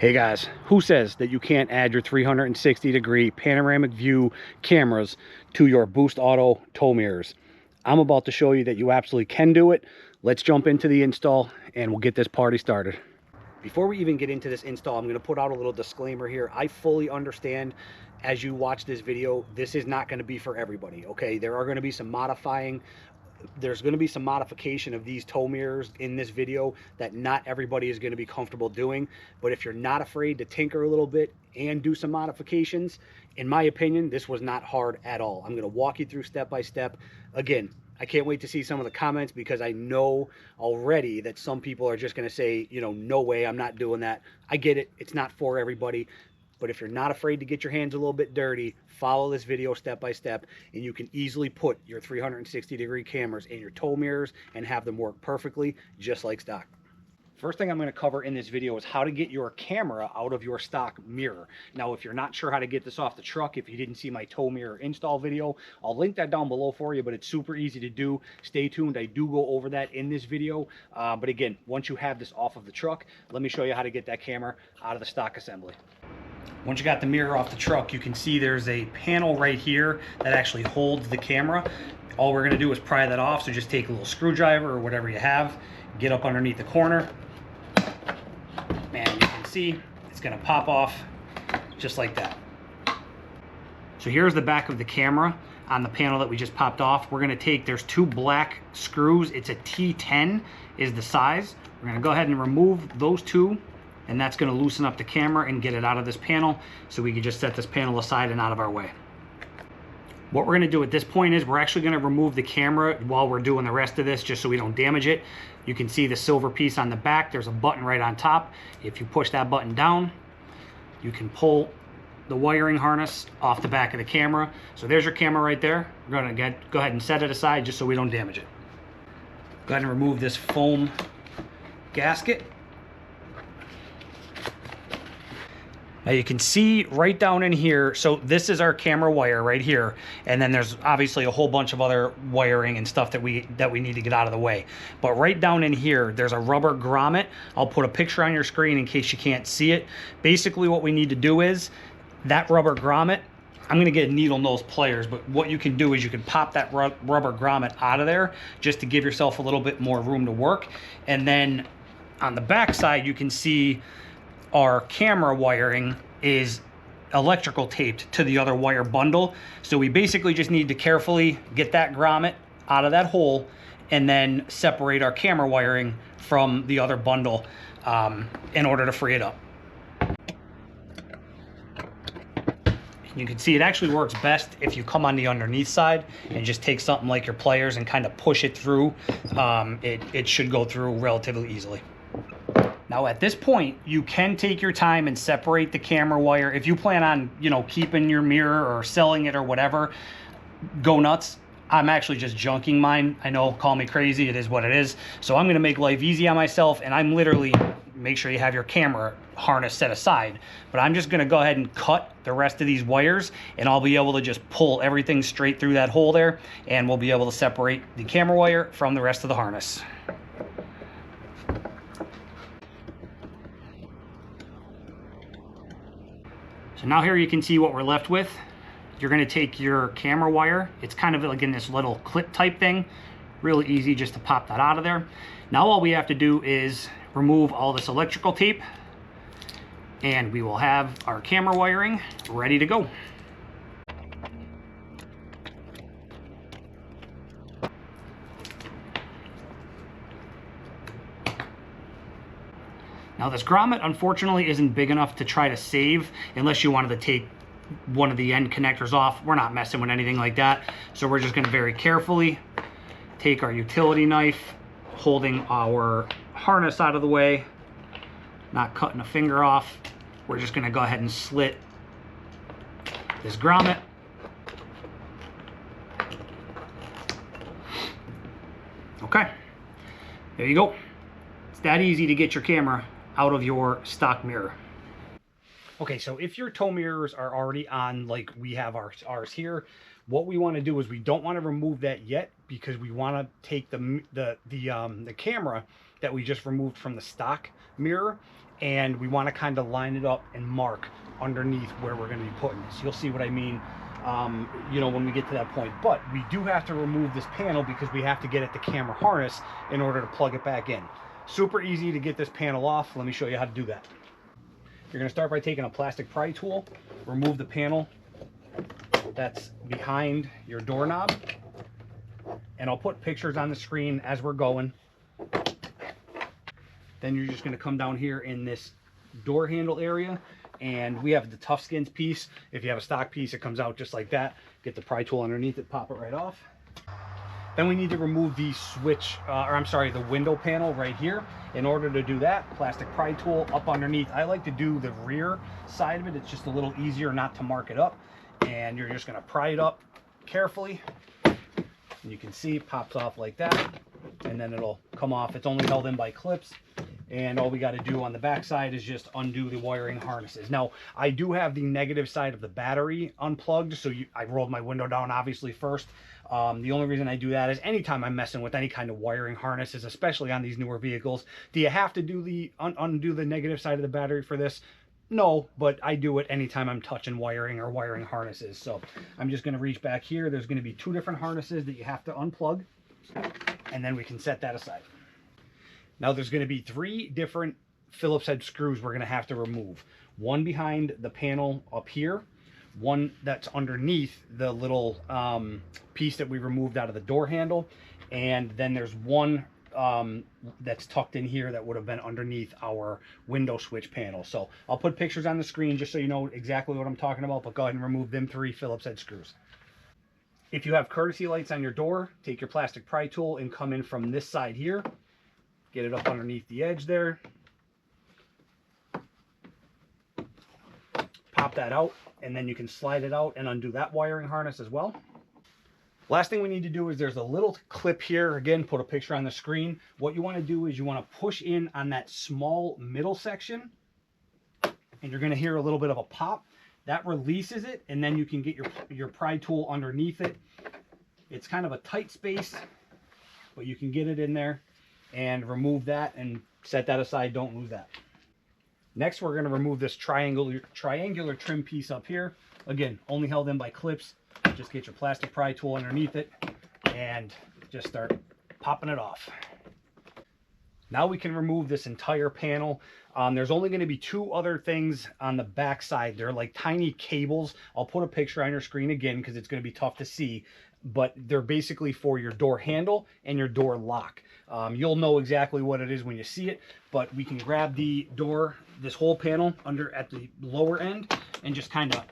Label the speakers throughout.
Speaker 1: Hey guys, who says that you can't add your 360-degree panoramic view cameras to your Boost Auto tow mirrors? I'm about to show you that you absolutely can do it. Let's jump into the install and we'll get this party started. Before we even get into this install, I'm going to put out a little disclaimer here. I fully understand as you watch this video, this is not going to be for everybody, okay? There are going to be some there's going to be some modification of these tow mirrors in this video that not everybody is going to be comfortable doing. But if you're not afraid to tinker a little bit and do some modifications, in my opinion, this was not hard at all. I'm going to walk you through step by step. Again, I can't wait to see some of the comments because I know already that some people are just going to say, you know, no way, I'm not doing that. I get it. It's not for everybody. But if you're not afraid to get your hands a little bit dirty, follow this video step by step, and you can easily put your 360-degree cameras in your tow mirrors and have them work perfectly, just like stock. First thing I'm going to cover in this video is how to get your camera out of your stock mirror. Now, if you're not sure how to get this off the truck, if you didn't see my tow mirror install video, I'll link that down below for you, but it's super easy to do. Stay tuned. I do go over that in this video. But again, once you have this off of the truck, let me show you how to get that camera out of the stock assembly. Once you got the mirror off the truck, you can see there's a panel right here that actually holds the camera. All we're going to do is pry that off, so just take a little screwdriver or whatever you have, get up underneath the corner, and you can see it's going to pop off just like that. So here's the back of the camera on the panel that we just popped off. We're going to take, there's two black screws. It's a T10 is the size. We're going to go ahead and remove those two, and that's going to loosen up the camera and get it out of this panel so we can just set this panel aside and out of our way. What we're going to do at this point is we're actually going to remove the camera while we're doing the rest of this, just so we don't damage it. You can see the silver piece on the back. There's a button right on top. If you push that button down, you can pull the wiring harness off the back of the camera. So there's your camera right there. We're going to go ahead and set it aside just so we don't damage it. Go ahead and remove this foam gasket. Now you can see right down in here, so this is our camera wire right here, and then there's obviously a whole bunch of other wiring and stuff that we need to get out of the way. But right down in here, there's a rubber grommet. I'll put a picture on your screen in case you can't see it. Basically what we need to do is, that rubber grommet, I'm going to get needle nose pliers, but what you can do is you can pop that rubber grommet out of there just to give yourself a little bit more room to work. And then on the back side, you can see our camera wiring is electrical taped to the other wire bundle. So we basically just need to carefully get that grommet out of that hole and then separate our camera wiring from the other bundle in order to free it up. You can see it actually works best if you come on the underneath side and just take something like your pliers and kind of push it through. It should go through relatively easily. Now at this point, you can take your time and separate the camera wire. If you plan on, you know, keeping your mirror or selling it or whatever, go nuts. I'm actually just junking mine. I know, call me crazy, it is what it is. So I'm gonna make life easy on myself, and I'm literally, make sure you have your camera harness set aside. But I'm just gonna go ahead and cut the rest of these wires, and I'll be able to just pull everything straight through that hole there, and we'll be able to separate the camera wire from the rest of the harness. So now here you can see what we're left with. You're going to take your camera wire. It's kind of like in this little clip type thing. Really easy just to pop that out of there. Now all we have to do is remove all this electrical tape, and we will have our camera wiring ready to go. Now this grommet unfortunately isn't big enough to try to save unless you wanted to take one of the end connectors off. We're not messing with anything like that. So we're just going to very carefully take our utility knife, holding our harness out of the way, not cutting a finger off. We're just going to go ahead and slit this grommet. Okay, there you go. It's that easy to get your camera out of your stock mirror. Okay, so if your tow mirrors are already on, like we have ours here, what we want to do is we don't want to remove that yet, because we want to take the camera that we just removed from the stock mirror and we want to kind of line it up and mark underneath where we're going to be putting this. You'll see what I mean, you know, when we get to that point. But we do have to remove this panel because we have to get at the camera harness in order to plug it back in. Super easy to get this panel off. Let me show you how to do that. You're going to start by taking a plastic pry tool, remove the panel that's behind your doorknob, and I'll put pictures on the screen as we're going. Then you're just going to come down here in this door handle area, and we have the tough skins piece. If you have a stock piece, it comes out just like that. Get the pry tool underneath it, pop it right off. Then we need to remove the switch, the window panel right here. In order to do that, plastic pry tool up underneath. I like to do the rear side of it. It's just a little easier not to mark it up. And you're just going to pry it up carefully. And you can see it pops off like that, and then it'll come off. It's only held in by clips. And all we got to do on the back side is just undo the wiring harnesses. Now, I do have the negative side of the battery unplugged, so I rolled my window down obviously first. The only reason I do that is anytime I'm messing with any kind of wiring harnesses, especially on these newer vehicles. Do you have to do the undo the negative side of the battery for this? No, but I do it anytime I'm touching wiring or wiring harnesses. So I'm just going to reach back here. There's going to be 2 different harnesses that you have to unplug, and then we can set that aside. Now there's going to be 3 different Phillips head screws we're going to have to remove. One behind the panel up here, one that's underneath the little piece that we removed out of the door handle, and then there's one that's tucked in here that would have been underneath our window switch panel. So I'll put pictures on the screen just so you know exactly what I'm talking about, but go ahead and remove them 3 Phillips head screws. If you have courtesy lights on your door, take your plastic pry tool and come in from this side here. Get it up underneath the edge there. Pop that out, and then you can slide it out and undo that wiring harness as well. Last thing we need to do is there's a little clip here. Again, put a picture on the screen. What you want to do is you want to push in on that small middle section, and you're going to hear a little bit of a pop. That releases it, and then you can get your pry tool underneath it. It's kind of a tight space, but you can get it in there and remove that and set that aside. Don't lose that. Next, we're going to remove this triangular trim piece up here. Again, only held in by clips. Just get your plastic pry tool underneath it and just start popping it off. Now we can remove this entire panel. There's only going to be 2 other things on the back side. They're like tiny cables. I'll put a picture on your screen again because it's going to be tough to see, but they're basically for your door handle and your door lock. You'll know exactly what it is when you see it, but we can grab the door, this whole panel under at the lower end, and just kind of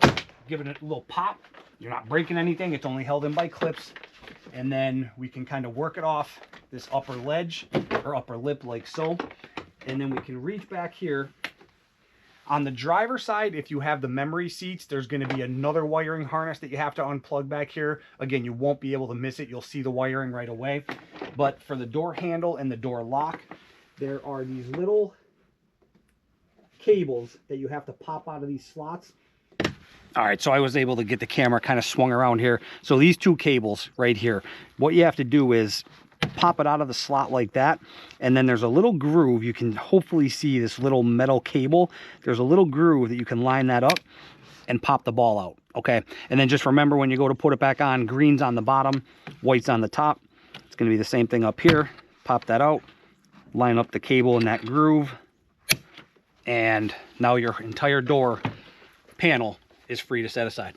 Speaker 1: give it a little pop. You're not breaking anything. It's only held in by clips. And then we can kind of work it off this upper ledge or upper lip like so. And then we can reach back here. On the driver's side, if you have the memory seats, there's going to be another wiring harness that you have to unplug back here. Again, you won't be able to miss it. You'll see the wiring right away. But for the door handle and the door lock, there are these little cables that you have to pop out of these slots. All right, so I was able to get the camera kind of swung around here. So these 2 cables right here, what you have to do is pop it out of the slot like that, and then there's a little groove. You can hopefully see this little metal cable. There's a little groove that you can line that up and pop the ball out, okay? And then just remember, when you go to put it back on, green's on the bottom, white's on the top. It's going to be the same thing up here. Pop that out, line up the cable in that groove, and now your entire door panel is free to set aside.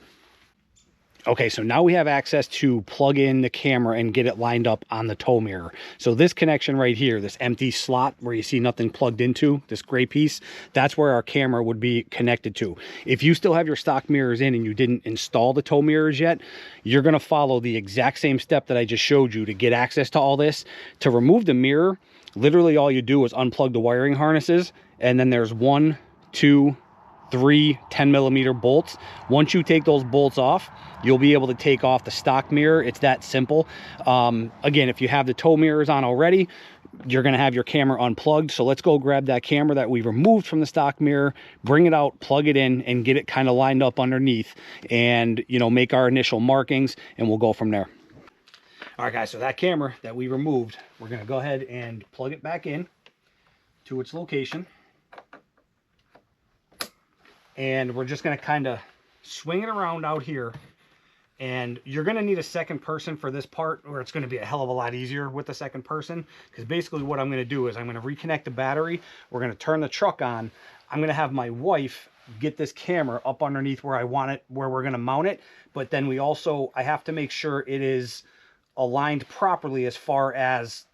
Speaker 1: Okay, so now we have access to plug in the camera and get it lined up on the tow mirror. So this connection right here, this empty slot where you see nothing plugged into, this gray piece, that's where our camera would be connected to. If you still have your stock mirrors in and you didn't install the tow mirrors yet, you're gonna follow the exact same step that I just showed you to get access to all this. To remove the mirror, literally all you do is unplug the wiring harnesses, and then there's 1, 2, 3 10mm bolts. Once you take those bolts off, you'll be able to take off the stock mirror. It's that simple. Again, if you have the tow mirrors on already, you're going to have your camera unplugged. So let's go grab that camera that we removed from the stock mirror, bring it out, plug it in, and get it kind of lined up underneath, and, you know, make our initial markings, and we'll go from there. All right, guys, so that camera that we removed, we're going to go ahead and plug it back in to its location. and we're just going to kind of swing it around out here. And you're going to need a second person for this part, or it's going to be a hell of a lot easier with the second person, because basically what I'm going to do is I'm going to reconnect the battery. We're going to turn the truck on. I'm going to have my wife get this camera up underneath where I want it, where we're going to mount it. But then I have to make sure it is aligned properly as far as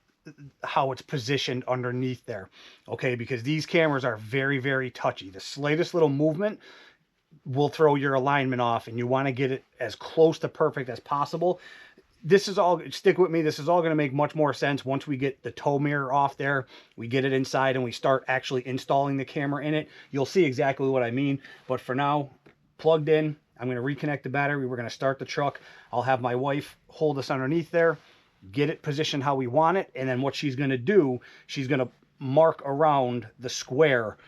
Speaker 1: how it's positioned underneath there. Okay, because these cameras are very, very touchy. The slightest little movement will throw your alignment off, and you want to get it as close to perfect as possible. This is all, stick with me, this is all going to make much more sense once we get the tow mirror off there, we get it inside, and we start actually installing the camera in it. You'll see exactly what I mean. But for now, plugged in, I'm going to reconnect the battery. We're going to start the truck. I'll have my wife hold us underneath there, get it positioned how we want it, and then what she's going to do, she's going to mark around the square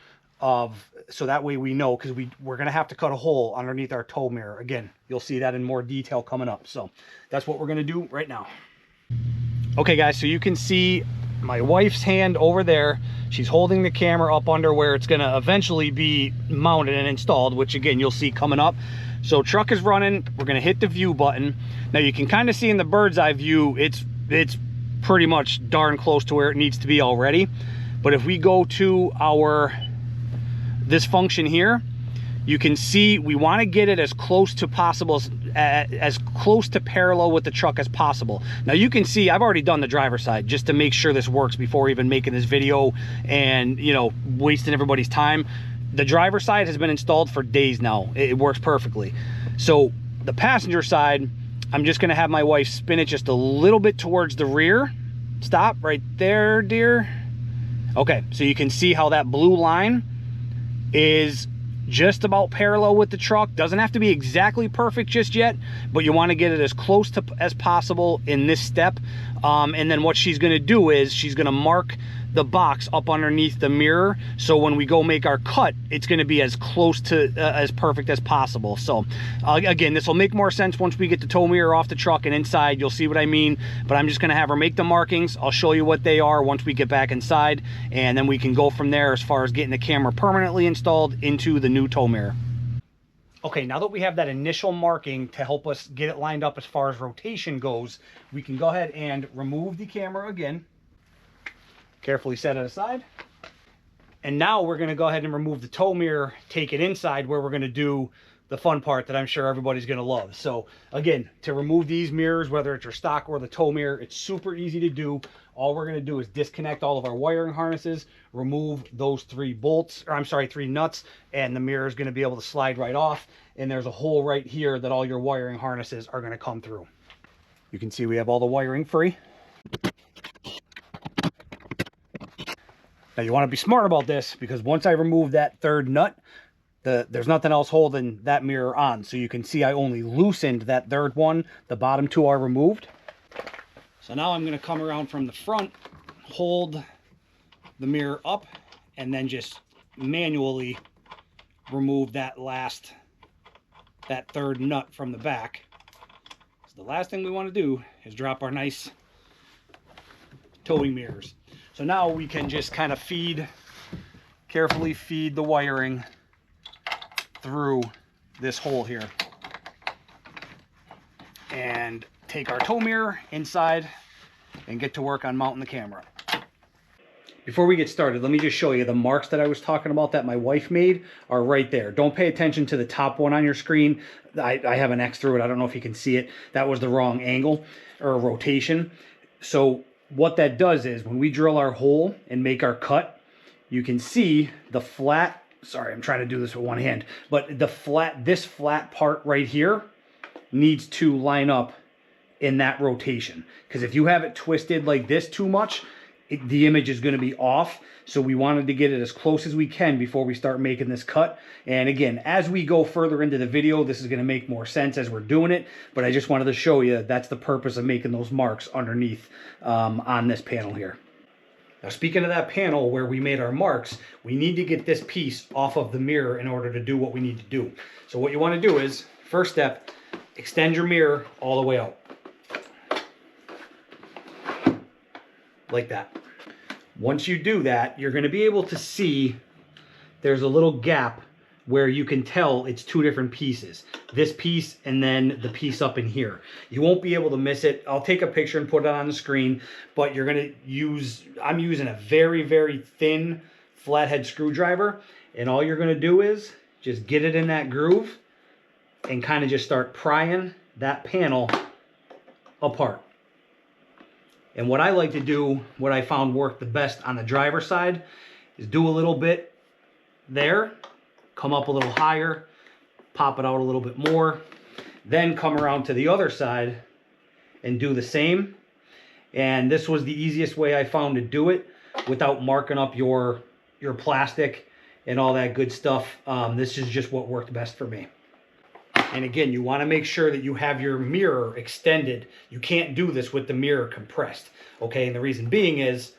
Speaker 1: so that way we know, because we're going to have to cut a hole underneath our tow mirror. Again, you'll see that in more detail coming up. So that's what we're going to do right now. Okay guys, so you can see my wife's hand over there. She's holding the camera up under where it's going to eventually be mounted and installed, which again you'll see coming up. So truck is running. We're going to hit the view button. Now you can kind of see in the bird's eye view, it's pretty much darn close to where it needs to be already. But if we go to this function here, you can see we want to get it as close to possible, as close to parallel with the truck as possible. Now you can see I've already done the driver's side just to make sure this works before even making this video and, you know, wasting everybody's time. The driver's side has been installed for days now. It works perfectly. So the passenger side, I'm just going to have my wife spin it just a little bit towards the rear. Stop right there, dear. Okay, so you can see how that blue line is just about parallel with the truck. Doesn't have to be exactly perfect just yet, but you want to get it as close to as possible in this step. And then what she's going to do is she's going to mark the box up underneath the mirror, so when we go make our cut, it's going to be as close to as perfect as possible. So again, this will make more sense once we get the tow mirror off the truck and inside. You'll see what I mean, but I'm just going to have her make the markings. I'll show you what they are once we get back inside, and then we can go from there as far as getting the camera permanently installed into the new tow mirror. Okay, now that we have that initial marking to help us get it lined up as far as rotation goes, we can go ahead and remove the camera again. Carefully set it aside. And now we're going to go ahead and remove the tow mirror, take it inside where we're going to do the fun part that I'm sure everybody's going to love. So again, to remove these mirrors, whether it's your stock or the tow mirror, it's super easy to do. All we're going to do is disconnect all of our wiring harnesses, remove those three nuts, and the mirror is going to be able to slide right off. And there's a hole right here that all your wiring harnesses are going to come through. You can see we have all the wiring free. Now you want to be smart about this, because once I remove that third nut, there's nothing else holding that mirror on. So you can see I only loosened that third one. The bottom two are removed. So now I'm going to come around from the front, hold the mirror up, and then just manually remove that third nut from the back. So the last thing we want to do is drop our nice towing mirrors. So now we can just kind of carefully feed the wiring through this hole here and take our tow mirror inside and get to work on mounting the camera. Before we get started, let me just show you the marks that I was talking about that my wife made are right there. Don't pay attention to the top one on your screen. I have an X through it. I don't know if you can see it. That was the wrong angle or rotation. So what that does is when we drill our hole and make our cut, you can see the flat, sorry, I'm trying to do this with one hand, but this flat part right here needs to line up in that rotation. Because if you have it twisted like this too much, the image is going to be off. So we wanted to get it as close as we can before we start making this cut. And again, as we go further into the video, this is going to make more sense as we're doing it. But I just wanted to show you that's the purpose of making those marks underneath on this panel here. Now, speaking of that panel where we made our marks, we need to get this piece off of the mirror in order to do what we need to do. So what you want to do is, first step, extend your mirror all the way out. Like that. Once you do that, you're going to be able to see there's a little gap where you can tell it's two different pieces. This piece and then the piece up in here. You won't be able to miss it. I'll take a picture and put it on the screen, but you're gonna use, I'm using a very, very thin flathead screwdriver, and all you're gonna do is just get it in that groove and kind of just start prying that panel apart. And what I like to do, what I found worked the best on the driver's side, is do a little bit there, come up a little higher, pop it out a little bit more, then come around to the other side and do the same. And this was the easiest way I found to do it without marking up your plastic and all that good stuff. This is just what worked best for me. And again, you want to make sure that you have your mirror extended. You can't do this with the mirror compressed, okay? And the reason being is,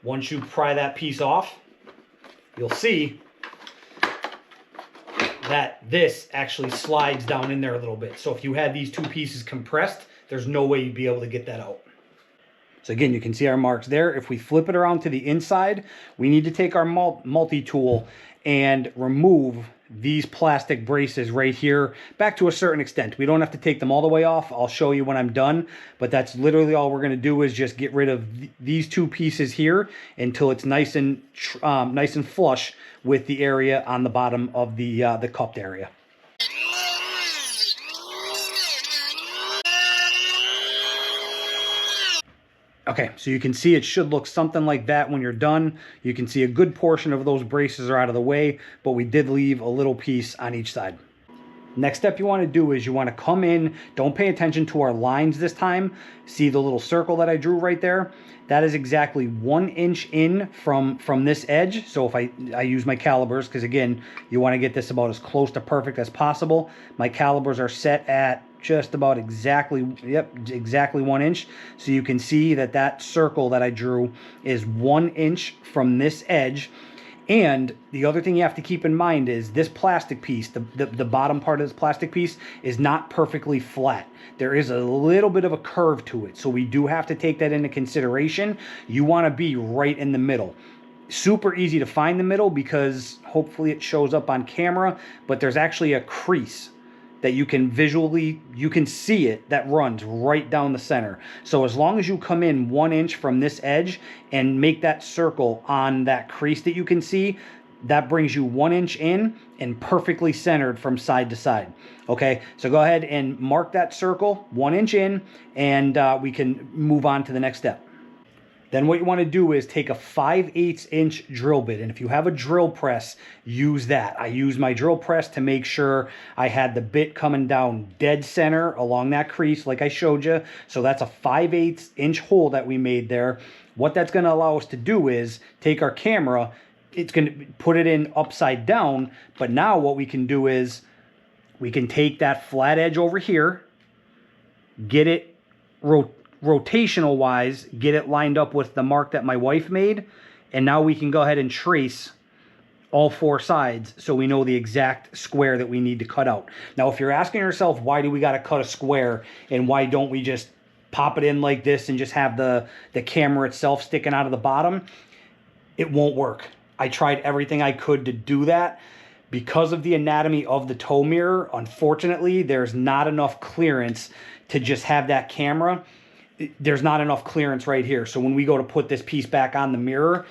Speaker 1: once you pry that piece off, you'll see that this actually slides down in there a little bit. So if you had these two pieces compressed, there's no way you'd be able to get that out. So again, you can see our marks there. If we flip it around to the inside, we need to take our multi-tool and remove these plastic braces right here back to a certain extent. We don't have to take them all the way off. I'll show you when I'm done, but that's literally all we're going to do is just get rid of these two pieces here until it's nice and flush with the area on the bottom of the cupped area. Okay, so you can see it should look something like that when you're done. You can see a good portion of those braces are out of the way, but we did leave a little piece on each side. Next step you want to do is you want to come in, don't pay attention to our lines this time. See the little circle that I drew right there? That is exactly 1 inch in from this edge. So if I use my calipers, because again, you want to get this about as close to perfect as possible. My calipers are set at just about exactly, exactly 1 inch. So you can see that that circle that I drew is 1 inch from this edge. And the other thing you have to keep in mind is this plastic piece, the bottom part of this plastic piece is not perfectly flat. There is a little bit of a curve to it. So we do have to take that into consideration. You want to be right in the middle. Super easy to find the middle because hopefully it shows up on camera, but there's actually a crease that you can see it, that runs right down the center. So as long as you come in 1 inch from this edge and make that circle on that crease that you can see, that brings you 1 inch in and perfectly centered from side to side. Okay, so go ahead and mark that circle 1 inch in, and we can move on to the next step. Then what you want to do is take a 5/8 inch drill bit. And if you have a drill press, use that. I use my drill press to make sure I had the bit coming down dead center along that crease like I showed you. So that's a 5/8 inch hole that we made there. What that's going to allow us to do is take our camera, it's going to put it in upside down. But now what we can do is we can take that flat edge over here, get it rotational wise, get it lined up with the mark that my wife made, and now we can go ahead and trace all 4 sides so we know the exact square that we need to cut out. Now if you're asking yourself, why do we got to cut a square and why don't we just pop it in like this and just have the camera itself sticking out of the bottom, it won't work. I tried everything I could to do that. Because of the anatomy of the tow mirror, unfortunately there's not enough clearance to just have that camera. There's not enough clearance right here. So when we go to put this piece back on the mirror,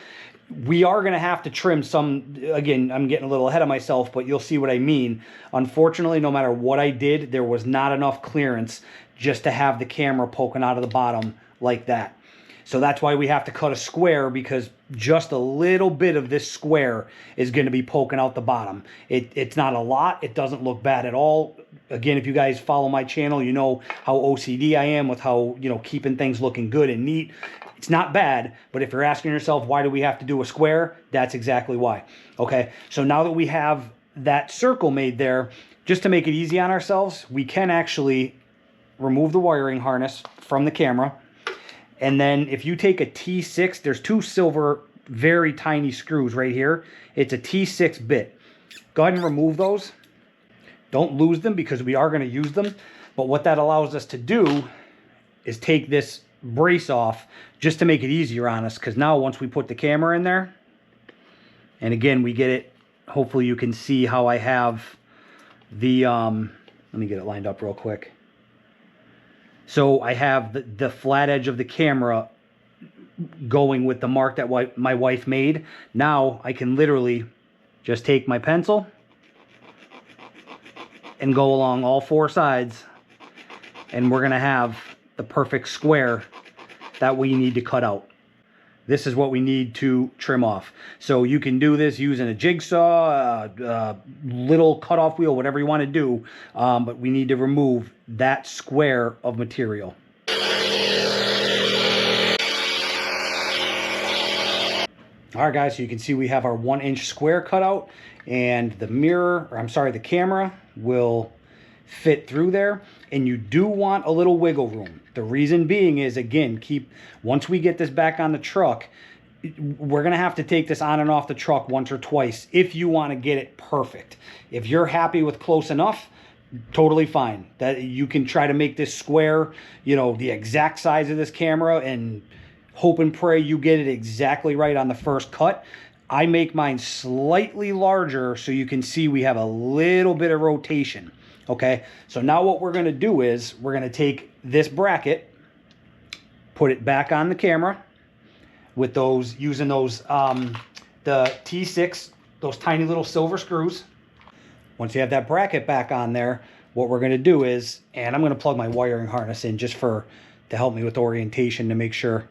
Speaker 1: we are going to have to trim some. Again, I'm getting a little ahead of myself, but you'll see what I mean. Unfortunately, no matter what I did, there was not enough clearance just to have the camera poking out of the bottom like that. So that's why we have to cut a square, because just a little bit of this square is going to be poking out the bottom. It's not a lot. It doesn't look bad at all. Again, if you guys follow my channel, you know how OCD I am with how, keeping things looking good and neat. It's not bad, but if you're asking yourself, why do we have to do a square? That's exactly why. Okay, so now that we have that circle made there, just to make it easy on ourselves, we can actually remove the wiring harness from the camera. And then if you take a T6, there's 2 silver, very tiny screws right here. It's a T6 bit. Go ahead and remove those. Don't lose them because we are going to use them. But what that allows us to do is take this brace off just to make it easier on us. Because now once we put the camera in there, and again, we get it hopefully you can see how I have the, let me get it lined up real quick. So I have the flat edge of the camera going with the mark that my wife made. Now I can literally just take my pencil and go along all four sides, and we're gonna have the perfect square that we need to cut out. This is what we need to trim off. So you can do this using a jigsaw, little cutoff wheel, whatever you want to do, but we need to remove that square of material. All right, guys, so you can see we have our 1-inch square cut out, and the mirror, or I'm sorry, the camera will fit through there, and you do want a little wiggle room. The reason being is, again, once we get this back on the truck, we're gonna have to take this on and off the truck once or twice if you want to get it perfect. If you're happy with close enough, totally fine. That you can try to make this square, you know, the exact size of this camera, and hope and pray you get it exactly right on the first cut. I make mine slightly larger so you can see we have a little bit of rotation. Okay, so now what we're going to do is we're going to take this bracket, put it back on the camera with those, using those the T6, those tiny little silver screws. Once you have that bracket back on there, what we're going to do is, and I'm going to plug my wiring harness in just to help me with orientation, to make sure,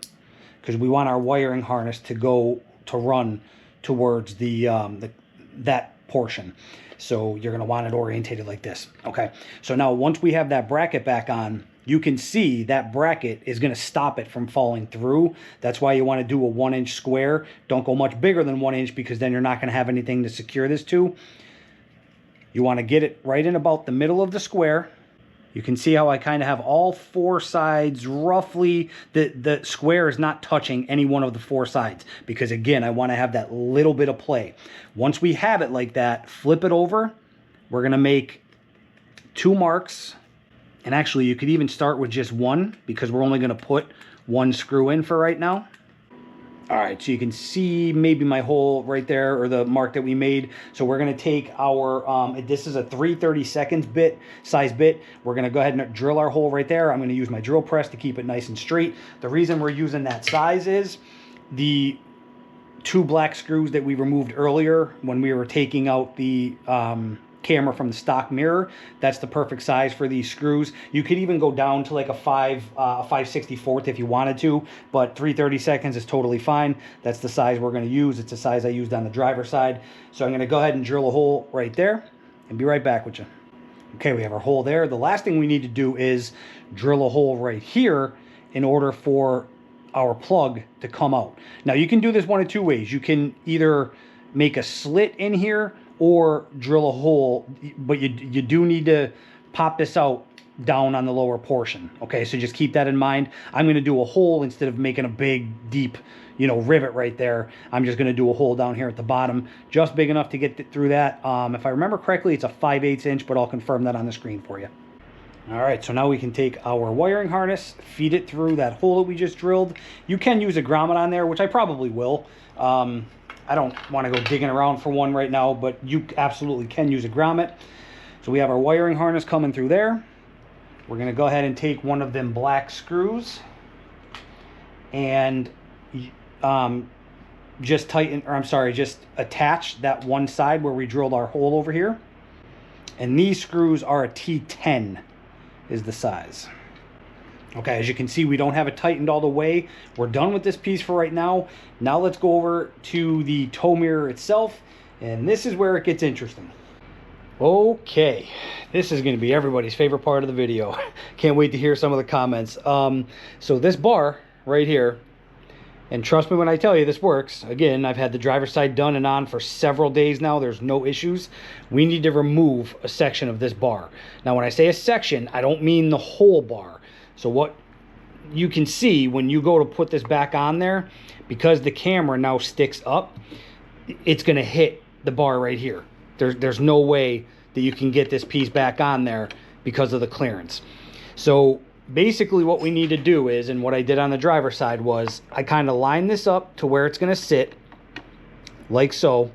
Speaker 1: because we want our wiring harness to run towards that portion. So you're going to want it orientated like this. Okay, so now once we have that bracket back on, you can see that bracket is going to stop it from falling through. That's why you want to do a 1-inch square. Don't go much bigger than 1 inch, because then you're not going to have anything to secure this to. You want to get it right in about the middle of the square. You can see how I kind of have all four sides roughly. The square is not touching any one of the four sides, because again, I want to have that little bit of play. Once we have it like that, flip it over. We're going to make 2 marks. And actually, you could even start with just 1, because we're only going to put 1 screw in for right now. All right, so you can see maybe my hole right there, or the mark that we made. So we're going to take our, this is a 3/32 size bit. We're going to go ahead and drill our hole right there. I'm going to use my drill press to keep it nice and straight. The reason we're using that size is the 2 black screws that we removed earlier when we were taking out the camera from the stock mirror. That's the perfect size for these screws. You could even go down to like a 5/64 if you wanted to, but 3/32 is totally fine. That's the size we're going to use. It's the size I used on the driver's side. So I'm going to go ahead and drill a hole right there and be right back with you. Okay, we have our hole there. The last thing we need to do is drill a hole right here in order for our plug to come out. Now you can do this one of 2 ways. You can either make a slit in here or drill a hole, but you do need to pop this out down on the lower portion. Okay, so just keep that in mind. I'm going to do a hole instead of making a big, deep, you know, rivet right there. I'm just going to do a hole down here at the bottom, just big enough to get through that. If I remember correctly, it's a 5/8 inch, but I'll confirm that on the screen for you. All right, so now we can take our wiring harness, feed it through that hole that we just drilled. You can use a grommet on there, which I probably will. I don't want to go digging around for one right now, but you absolutely can use a grommet. So we have our wiring harness coming through there. We're going to go ahead and take one of them black screws and just attach that one side where we drilled our hole over here. And these screws are a T10 is the size. Okay, as you can see, we don't have it tightened all the way. We're done with this piece for right now. Now let's go over to the tow mirror itself, and this is where it gets interesting. Okay, this is going to be everybody's favorite part of the video. Can't wait to hear some of the comments. So this bar right here, and trust me when I tell you this works. Again, I've had the driver's side done and on for several days now. There's no issues. We need to remove a section of this bar. Now, when I say a section, I don't mean the whole bar. So what you can see when you go to put this back on there, because the camera now sticks up, it's going to hit the bar right here. There's no way that you can get this piece back on there because of the clearance. So basically what we need to do is, and what I did on the driver's side was, I kind of line this up to where it's going to sit, like so.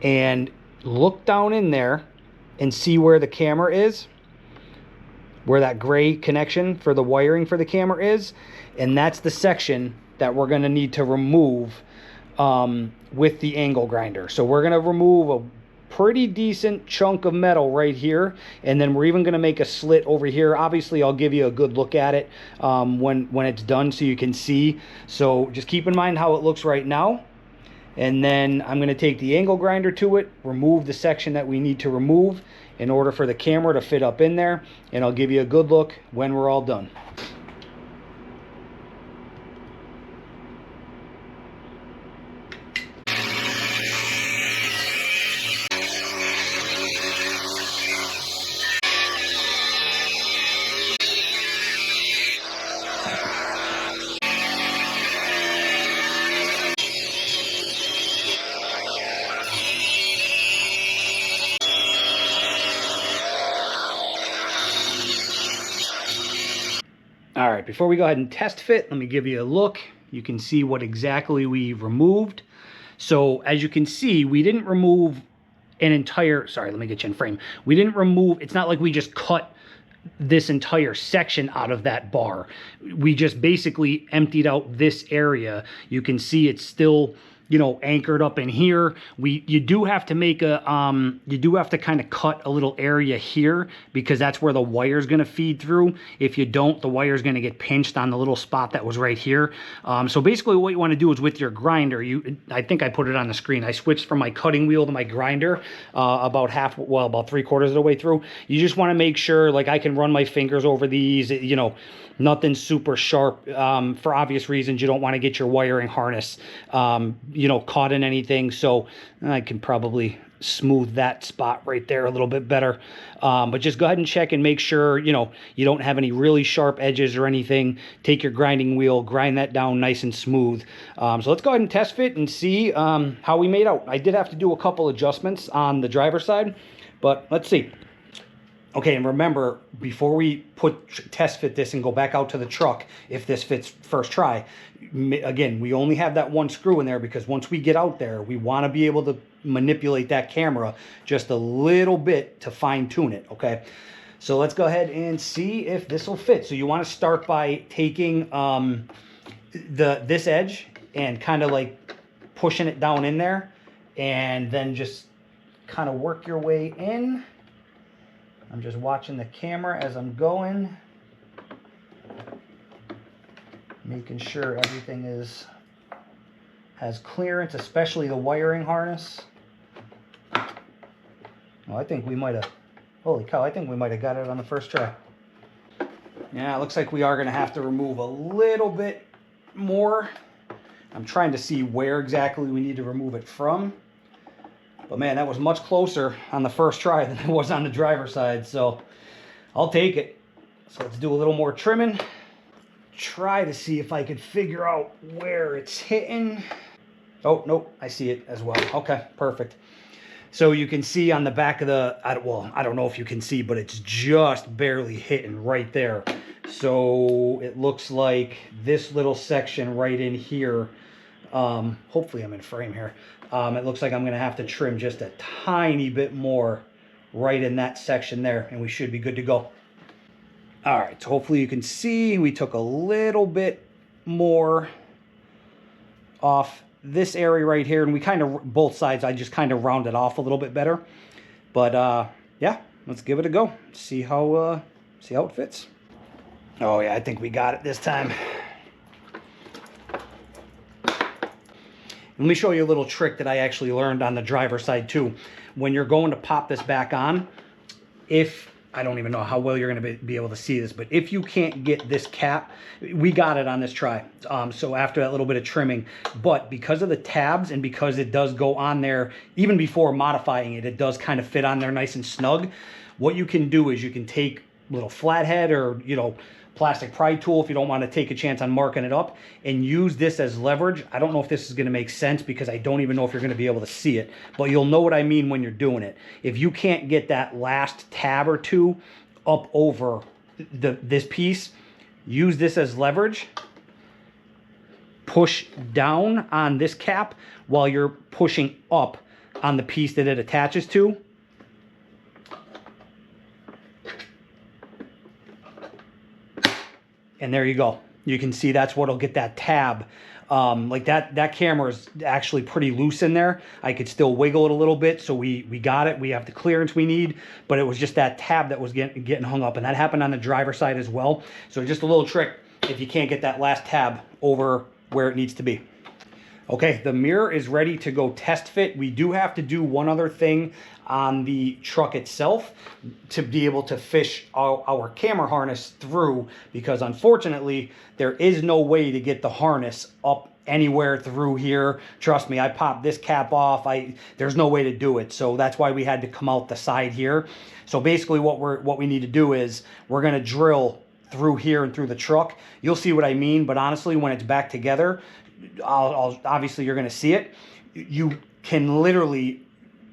Speaker 1: And look down in there and see where the camera is, where that gray connection for the wiring for the camera is, and that's the section that we're going to need to remove with the angle grinder. So we're going to remove a pretty decent chunk of metal right here, and then we're even going to make a slit over here. Obviously I'll give you a good look at it when it's done so you can see. So just keep in mind how it looks right now, and then I'm going to take the angle grinder to it, remove the section that we need to remove in order for the camera to fit up in there, and I'll give you a good look when we're all done. All right, before we go ahead and test fit, let me give you a look. You can see what exactly we removed. So as you can see, we didn't remove an entire, sorry, let me get you in frame. We didn't remove, it's not like we just cut this entire section out of that bar. We just basically emptied out this area. You can see it's still, you know, anchored up in here. You do have to make a you do have to kind of cut a little area here because that's where the wire is going to feed through. If you don't, the wire is going to get pinched on the little spot that was right here. So basically what you want to do is with your grinder, I think I put it on the screen, I switched from my cutting wheel to my grinder about 3/4 of the way through. You just want to make sure, like, I can run my fingers over these, you know, nothing super sharp. For obvious reasons, you don't want to get your wiring harness you know, caught in anything. So I can probably smooth that spot right there a little bit better. But just go ahead and check and make sure, you know, you don't have any really sharp edges or anything. Take your grinding wheel, grind that down nice and smooth. So let's go ahead and test fit and see how we made out. I did have to do a couple adjustments on the driver's side, but let's see. Okay, and remember, before we test fit this and go back out to the truck, if this fits first try, again, we only have that one screw in there because once we get out there, we want to be able to manipulate that camera just a little bit to fine tune it, okay? So let's go ahead and see if this will fit. So you want to start by taking this edge and kind of like pushing it down in there, and then just kind of work your way in. I'm just watching the camera as I'm going, making sure everything has clearance, especially the wiring harness. Well, I think we might have, holy cow, I think we might have got it on the first try. Yeah, it looks like we are going to have to remove a little bit more. I'm trying to see where exactly we need to remove it from. But man, that was much closer on the first try than it was on the driver's side, so I'll take it. So let's do a little more trimming. Try to see if I could figure out where it's hitting. Oh, nope, I see it as well. Okay, perfect. So you can see on the back of the, well, I don't know if you can see, but it's just barely hitting right there. So it looks like this little section right in here, hopefully I'm in frame here. It looks like I'm going to have to trim just a tiny bit more right in that section there, and we should be good to go. All right, so hopefully you can see we took a little bit more off this area right here, and we kind of, both sides, I just kind of rounded off a little bit better. But yeah, let's give it a go. See how it fits. Oh yeah, I think we got it this time. Let me show you a little trick that I actually learned on the driver's side too. When you're going to pop this back on, I don't even know how well you're going to be able to see this, but if you can't get this cap, we got it on this try. So after that little bit of trimming, but because of the tabs and because it does go on there, even before modifying it, it does kind of fit on there nice and snug. What you can do is you can take a little flathead or, you know, plastic pry tool if you don't want to take a chance on marking it up, and use this as leverage. I don't know if this is going to make sense because I don't even know if you're going to be able to see it, but you'll know what I mean when you're doing it. If you can't get that last tab or two up over this piece, use this as leverage. Push down on this cap while you're pushing up on the piece that it attaches to. And there you go. You can see that's what'll get that tab. Like that camera is actually pretty loose in there. I could still wiggle it a little bit, so we got it. We have the clearance we need, but it was just that tab that was getting hung up, and that happened on the driver's side as well. So just a little trick if you can't get that last tab over where it needs to be. Okay, the mirror is ready to go test fit. We do have to do one other thing on the truck itself to be able to fish our camera harness through, because unfortunately there is no way to get the harness up anywhere through here. Trust me, I popped this cap off. There's no way to do it, so that's why we had to come out the side here. So basically what we need to do is we're going to drill through here and through the truck. You'll see what I mean, but honestly, when it's back together, obviously you're going to see it. You can literally,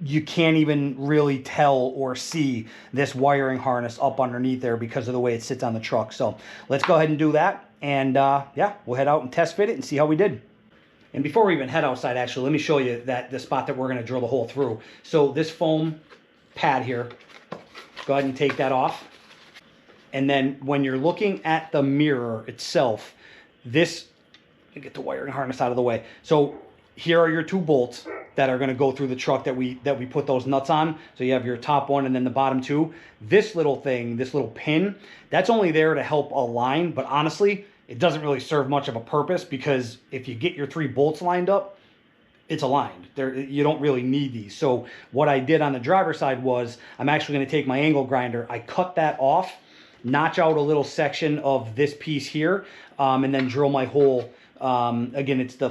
Speaker 1: you can't even really tell or see this wiring harness up underneath there because of the way it sits on the truck. So let's go ahead and do that, and yeah, we'll head out and test fit it and see how we did. And before we even head outside, actually, let me show you the spot that we're going to drill the hole through. So this foam pad here, go ahead and take that off. And then when you're looking at the mirror itself, get the wiring harness out of the way. So here are your two bolts that are going to go through the truck that we put those nuts on. So you have your top one and then the bottom two. This little thing, this little pin, that's only there to help align, but honestly, it doesn't really serve much of a purpose, because if you get your 3 bolts lined up, it's aligned. You don't really need these. So what I did on the driver's side was I'm actually going to take my angle grinder. I cut that off, notch out a little section of this piece here, and then drill my hole. Again, it's the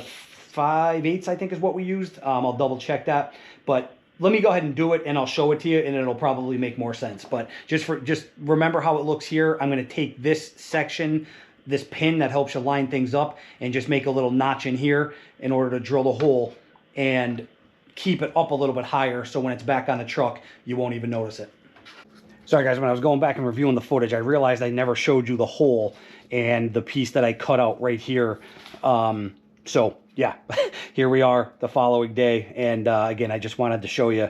Speaker 1: 5/8 I think is what we used. I'll double check that, but let me go ahead and do it and I'll show it to you, and it'll probably make more sense. But just remember how it looks here. I'm going to take this section, this pin that helps you line things up, and just make a little notch in here in order to drill the hole and keep it up a little bit higher, so when it's back on the truck, you won't even notice it. Sorry guys, when I was going back and reviewing the footage, I realized I never showed you the hole and the piece that I cut out right here. So yeah, here we are the following day. And again, I just wanted to show you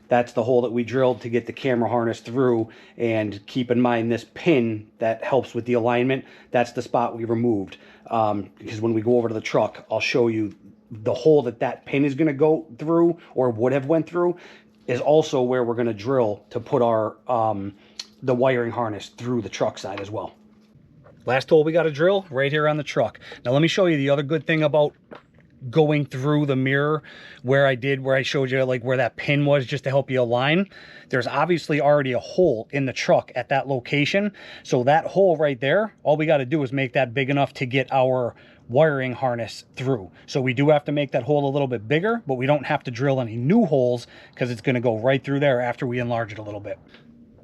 Speaker 1: that's the hole that we drilled to get the camera harness through. And keep in mind this pin that helps with the alignment, that's the spot we removed. Because when we go over to the truck, I'll show you the hole that pin is going to go through, or would have went through, is also where we're going to drill to put our the wiring harness through the truck side as well. Last hole we got to drill right here on the truck. Now let me show you the other good thing about going through the mirror where I showed you like where that pin was, just to help you align. There's obviously already a hole in the truck at that location. So that hole right there, all we got to do is make that big enough to get our wiring harness through. So we do have to make that hole a little bit bigger, but we don't have to drill any new holes because it's going to go right through there after we enlarge it a little bit.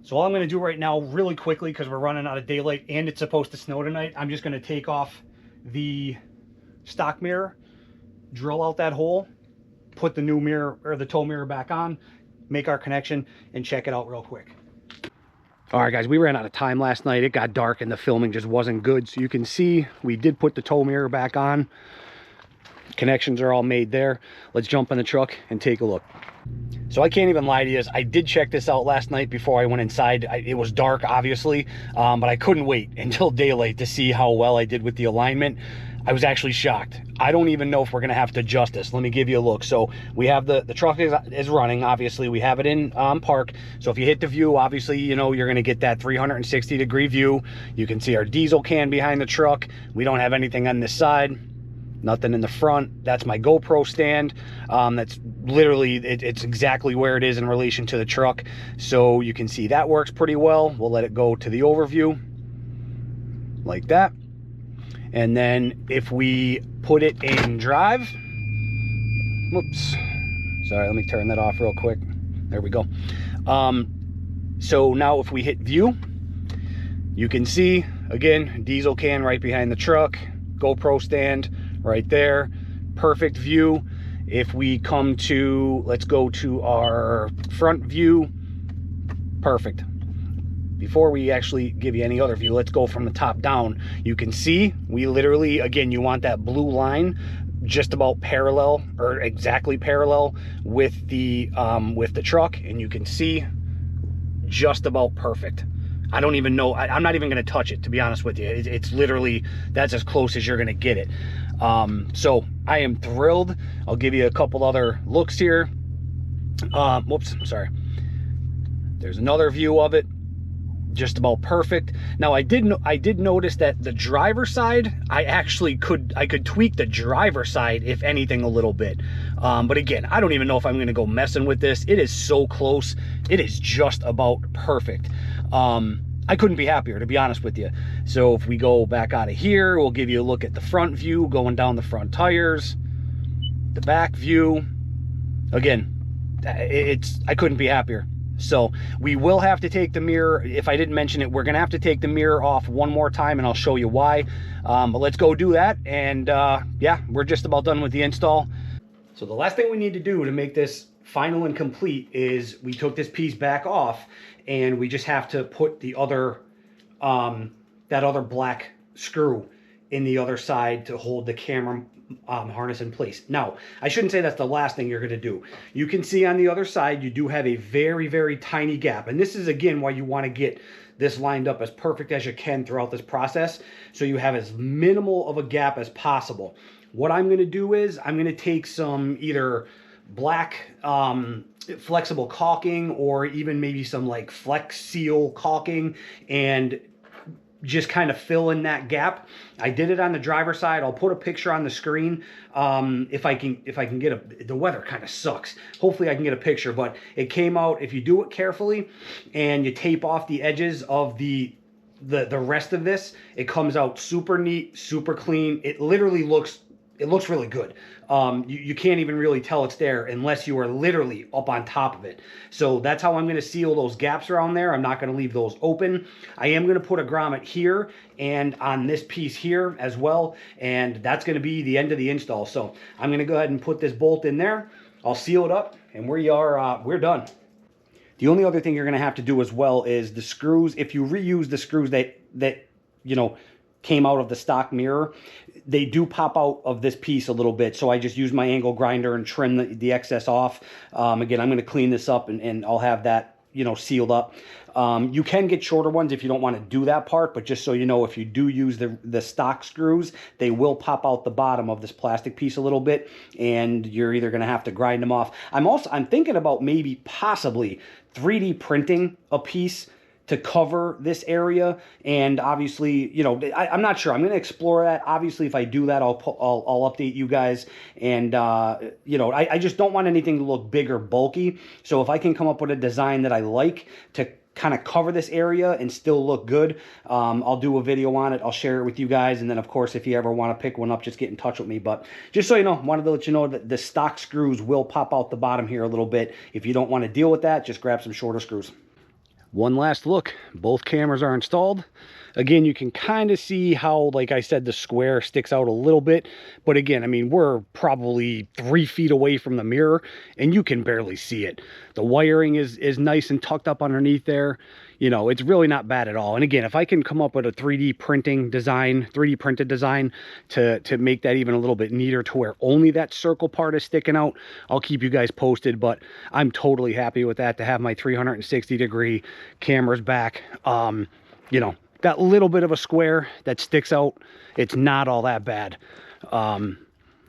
Speaker 1: So all I'm going to do right now really quickly, because we're running out of daylight and it's supposed to snow tonight, I'm just going to take off the stock mirror, drill out that hole, put the new mirror or the tow mirror back on, make our connection, and check it out real quick. All right guys, we ran out of time last night. It got dark and the filming just wasn't good. So you can see we did put the tow mirror back on. Connections are all made there. Let's jump in the truck and take a look. So I can't even lie to you, I did check this out last night before I went inside. It was dark, obviously, but I couldn't wait until daylight to see how well I did with the alignment. I was actually shocked. I don't even know if we're gonna have to adjust this. Let me give you a look. So we have the truck is running, obviously. We have it in park. So if you hit the view, obviously, you know, you're gonna get that 360-degree view. You can see our diesel can behind the truck. We don't have anything on this side. Nothing in the front. That's my GoPro stand. That's literally, it's exactly where it is in relation to the truck. So you can see that works pretty well. We'll let it go to the overview like that. And then if we put it in drive, whoops, sorry, let me turn that off real quick. There we go. So now if we hit view, you can see, again, diesel can right behind the truck, GoPro stand right there, perfect view. If we come to, let's go to our front view, perfect. Before we actually give you any other view, let's go from the top down. You can see we literally, again, you want that blue line just about parallel, or exactly parallel with the truck, and you can see just about perfect. I don't even know, I'm not even going to touch it, to be honest with you. It's literally, that's as close as you're going to get it. So I am thrilled. I'll give you a couple other looks here. Whoops, sorry. There's another view of it. Just about perfect. Now I did notice that the driver's side, I could tweak the driver's side, if anything, a little bit. But again, I don't even know if I'm going to go messing with this. It is so close. It is just about perfect. I couldn't be happier, to be honest with you. So if we go back out of here, we'll give you a look at the front view, going down the front tires, the back view. Again, I couldn't be happier. So we will have to take the mirror. If I didn't mention it, we're gonna have to take the mirror off one more time, and I'll show you why. But let's go do that. And yeah, we're just about done with the install. So the last thing we need to do to make this final and complete is we took this piece back off, and we just have to put the other that other black screw in the other side to hold the camera harness in place. Now, I shouldn't say that's the last thing you're going to do. You can see on the other side, you do have a very, very tiny gap. And this is, again, why you want to get this lined up as perfect as you can throughout this process, so you have as minimal of a gap as possible. What I'm going to do is I'm going to take some either black flexible caulking, or even maybe some like Flex Seal caulking, and just kind of fill in that gap. I did it on the driver's side. I'll put a picture on the screen if I can get the weather kind of sucks. Hopefully I can get a picture, but it came out, if you do it carefully and you tape off the edges of the rest of this, it comes out super neat, super clean. It literally looks really good. You can't even really tell it's there unless you are literally up on top of it. So that's how I'm going to seal those gaps around there. I'm not going to leave those open. I am going to put a grommet here and on this piece here as well, and that's going to be the end of the install. So I'm going to go ahead and put this bolt in there. I'll seal it up, and we're done. The only other thing you're going to have to do as well is the screws. If you reuse the screws that you know came out of the stock mirror, they do pop out of this piece a little bit. So I just use my angle grinder and trim the excess off. Again, I'm going to clean this up, and I'll have that, you know, sealed up. You can get shorter ones if you don't want to do that part, but just so you know, if you do use the stock screws, they will pop out the bottom of this plastic piece a little bit, and you're either going to have to grind them off. I'm thinking about maybe possibly 3D printing a piece to cover this area, and obviously, you know, I'm not sure. I'm going to explore that. Obviously, if I do that, I'll update you guys. And you know, I just don't want anything to look big or bulky. So if I can come up with a design that I like to kind of cover this area and still look good, I'll do a video on it. I'll share it with you guys, and then of course, if you ever want to pick one up, just get in touch with me. But just so you know, wanted to let you know that the stock screws will pop out the bottom here a little bit. If you don't want to deal with that, just grab some shorter screws. One last look. Both cameras are installed. Again, you can kind of see how, like I said, the square sticks out a little bit. But again, I mean, we're probably 3 feet away from the mirror, and you can barely see it. The wiring is nice and tucked up underneath there. You know, it's really not bad at all. And again, if I can come up with a 3D printed design to make that even a little bit neater, to where only that circle part is sticking out, I'll keep you guys posted. But I'm totally happy with that, to have my 360-degree cameras back. You know, that little bit of a square that sticks out, it's not all that bad.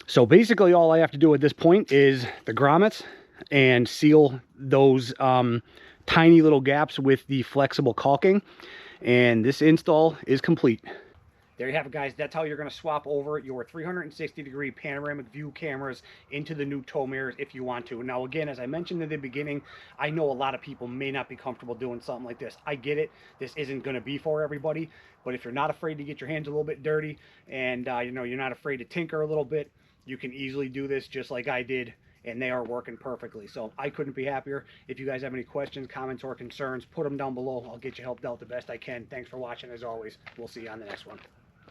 Speaker 1: So basically all I have to do at this point is the grommets and seal those tiny little gaps with the flexible caulking, and this install is complete. There you have it, guys. That's how you're going to swap over your 360-degree panoramic view cameras into the new tow mirrors if you want to. Now, again, as I mentioned in the beginning, I know a lot of people may not be comfortable doing something like this. I get it. This isn't going to be for everybody, but if you're not afraid to get your hands a little bit dirty, and you know, you're not afraid to tinker a little bit, you can easily do this just like I did, and they are working perfectly. So I couldn't be happier. If you guys have any questions, comments, or concerns, put them down below. I'll get you helped out the best I can. Thanks for watching, as always. We'll see you on the next one.